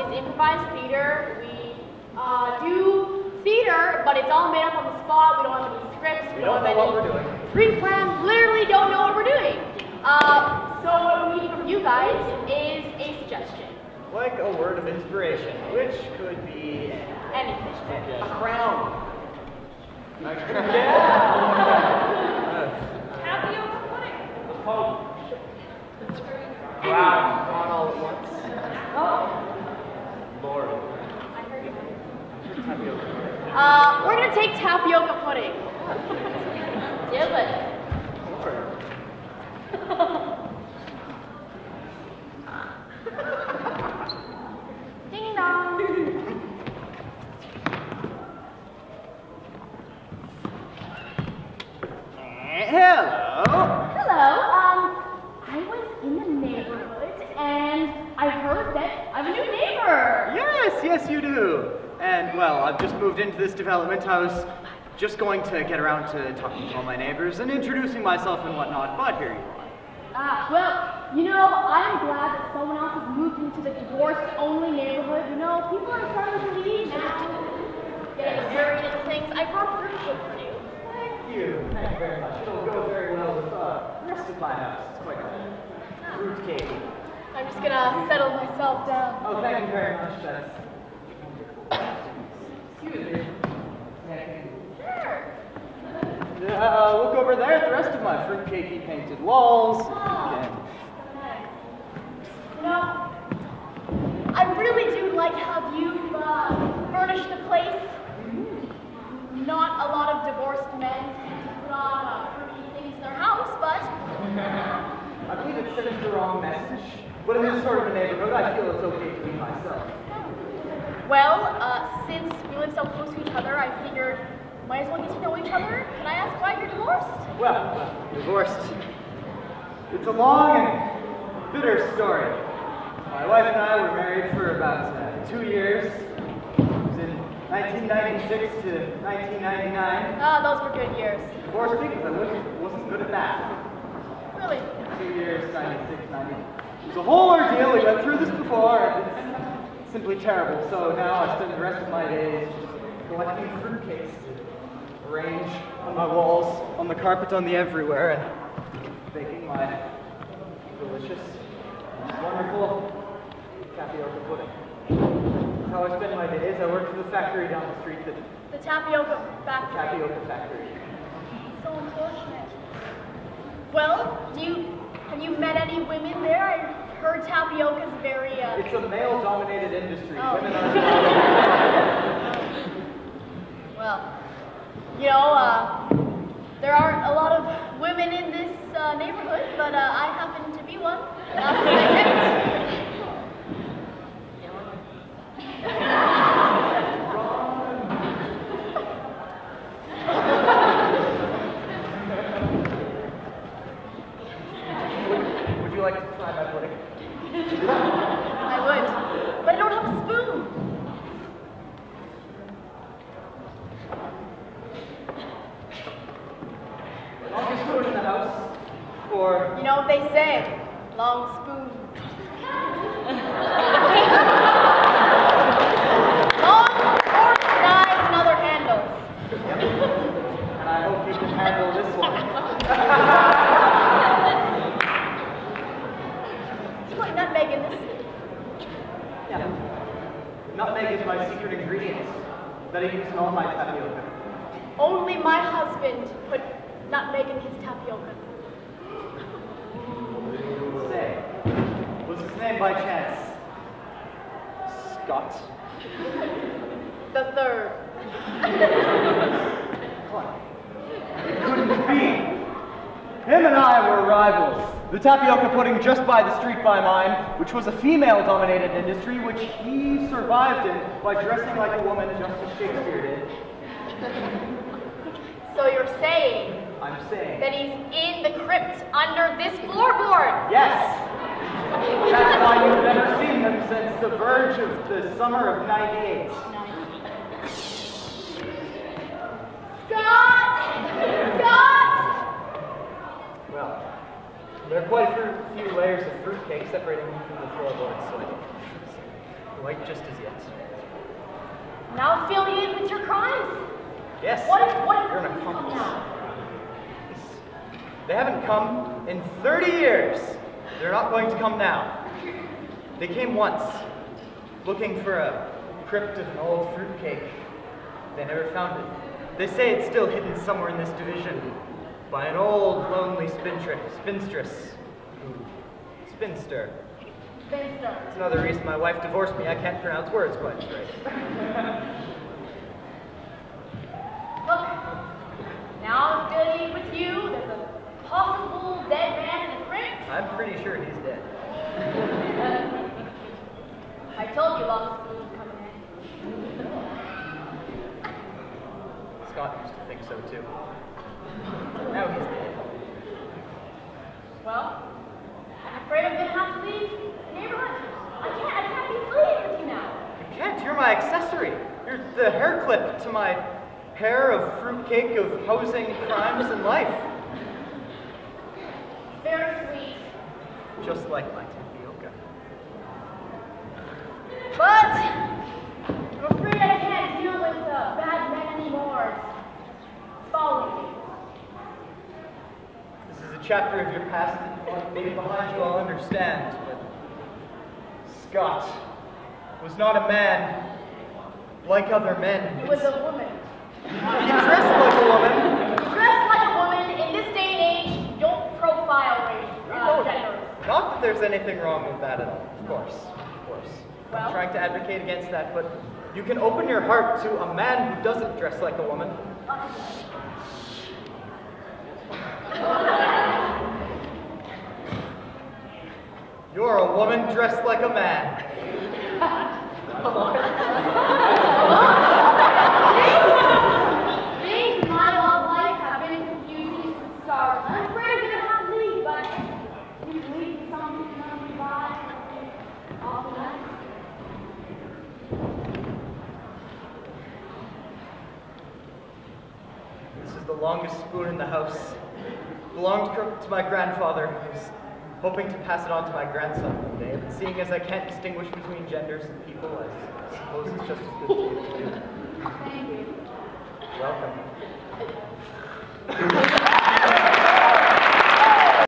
is improvised theater. We do theater, but it's all made up on the spot. We don't have any scripts. We don't know what we're doing. Pre-planned, literally don't know what we're doing. So what we need from you guys is a suggestion. Like a word of inspiration, which could be Anything. a crown. Tapioca pudding. Oh. Wow, on all at once. Oh. Lord. I heard you. Tapioca. We're gonna take tapioca pudding. Do it. Ding dong. Hello. Hello. I was in the neighborhood and I heard that I have a new neighbor. Yes, you do. And well, I've just moved into this development. I was just going to get around to talking to all my neighbors and introducing myself and whatnot, but here you are. Well, you know, I'm glad that someone else has moved into the divorced-only neighborhood. You know, people are starting to leave now. Getting married and things. I brought fruitcake for you. Thank you. Thank you very much. It'll go very well with the rest of my house. It's quite a fruit cake. I'm just gonna settle myself down. Oh, thank you very much. That's... Excuse me. Sure. Look over there at the rest of my fruitcakey painted walls. You know, I really do like how you've furnished the place. Not a lot of divorced men put on fruity things in their house, but... I believe it sends the wrong message. But in this sort of a neighborhood, I feel it's okay to be myself. Well, since we live so close to each other, I figured might as well get to know each other. Can I ask why you're divorced? Well, divorced. It's a long and bitter story. My wife and I were married for about 2 years. It was in 1996 to 1999. Ah, those were good years. Divorced because I wasn't good at math. Really? 2 years, 96, 90. It was a whole ordeal. We went through this before. It's simply terrible. So now I spend the rest of my days just collecting fruitcakes to arrange on my walls, on the carpet, on the everywhere, and baking my delicious, wonderful tapioca pudding. That's how I spend my days. I work for the factory down the street. The tapioca factory. Tapioca factory. So unfortunate. Well, have you met any women there? I heard tapioca's very, It's a male-dominated industry. Oh. Women are Well, you know, there aren't a lot of women in this neighborhood, but I happen to be one. That's what I get. Would you like to try my pudding? I would, but I don't have a spoon. Longest spoon in the house for... You know what they say, long spoon. Long forks, knives, and other handles. Yep. And I hope you can handle this one. You put nutmeg in this? Yeah. Nutmeg is my secret ingredient that I use in all my tapioca. Only my husband put nutmeg in his tapioca. Say, was his name by chance Scott? The third. What? It couldn't be. Him and I were rivals. The tapioca pudding just by the street by mine, which was a female-dominated industry, which he survived in by dressing like a woman just as Shakespeare did. So you're saying I'm saying. that he's in the crypt under this floorboard? Yes! That's why you've never seen him since the verge of the summer of '98. Scott! Scott! Well, there are quite a few layers of fruitcake separating me from the floorboard, so quite just as yet. Now affiliated with your crimes? Yes. What You're an accomplice. They haven't come in 30 years. They're not going to come now. They came once, looking for a crypt of an old fruitcake. They never found it. They say it's still hidden somewhere in this division by an old, lonely spinster. Spinster. That's another reason my wife divorced me. I can't pronounce words quite straight. Look, now affiliated with you, there's a possible dead man in the crypt. I'm pretty sure he's dead. I told you long spoon was coming in. Scott used to think so too. Now he's dead. Well, I'm afraid I'm gonna have to leave the neighborhood. I can't be affiliated with you now. You can't, you're my accessory. You're the hair clip to my pair of fruitcake of housing, crimes, and life. Very sweet. Just like my tapioca. But I'm afraid I can't deal with bad men anymore. It's following me. This is a chapter of your past that you want to leave behind you, I'll understand, but Scott was not a man like other men. He was a woman. He dressed like a woman. Dressed like a woman in this day and age, don't profile gender. Not that there's anything wrong with that at all, of course. Well? I'm trying to advocate against that, but you can open your heart to a man who doesn't dress like a woman. You're a woman dressed like a man. Things in my love life have been confusing since the start. I'm afraid I'm gonna have to leave, but you can leave me something to know me by. All the night. This is the longest spoon in the house. It belonged to my grandfather, who's hoping to pass it on to my grandson one day. But seeing as I can't distinguish between genders and people, I suppose it's just as good for you to do. Thank you. Welcome.